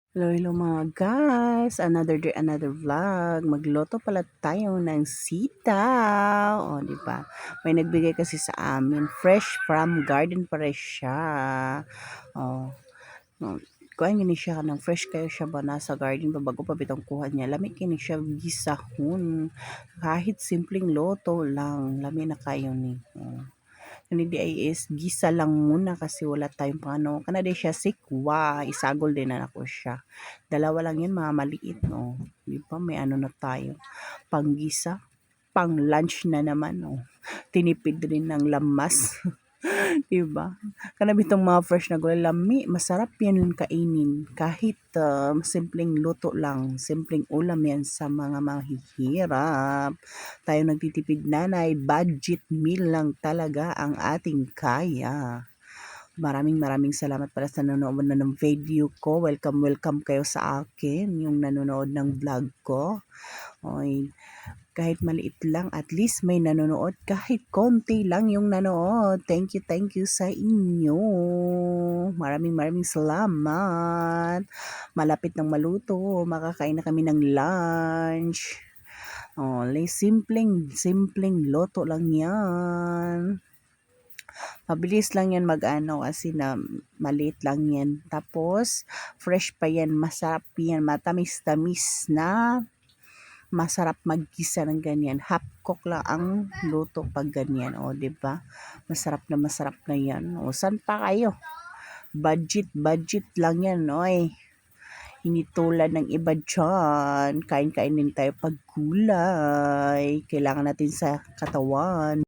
Hello, hello mga guys! Another day, another vlog. Magluto pala tayo ng sitaw. O, di ba? May nagbigay kasi sa amin. Fresh from garden pa rin siya. O, no. Kuha niya siya ng fresh kayo siya ba nasa garden pa bago pa bitong kuha niya. Lami kini siya gisahon. Kahit simpleng loto lang. Lami na kayo ni. O. Hindi ay is gisa lang muna kasi wala tayong pano. Kana di siya sikwa, isagol din na ako siya. Dalawa lang yun, mga maliit, no. Di ba, may ano na tayo. Panggisa, pang lunch na naman, no. Tinipid rin ng lamas. Di ba? Kana bitong mga fresh na gulay lami, masarap yan kainin. Kahit simpleng luto lang, simpleng ulam yan sa mga mahihirap. Tayo nagtitipid nanay, budget meal lang talaga ang ating kaya. Maraming salamat para sa nanonood na ng video ko. Welcome kayo sa akin, yung nanonood ng vlog ko. Oy, kahit maliit lang, at least may nanonood. Kahit konti lang yung nanood. Thank you sa inyo. Maraming salamat. Malapit ng maluto. Makakain na kami ng lunch. Oh, simpleng loto lang yan. Mabilis lang yan mag-ano kasi na maliit lang yan. Tapos, fresh pa yan. Masarap yan. Matamis-tamis na masarap maggisa ng ganyan. Half cook lang ang luto pag ganyan. O, di ba? Masarap na yan. O, saan pa kayo? Budget lang yan, oy. Hindi tulad ng iba dyan. Kain-kain din tayo pag gulay. Kailangan natin sa katawan.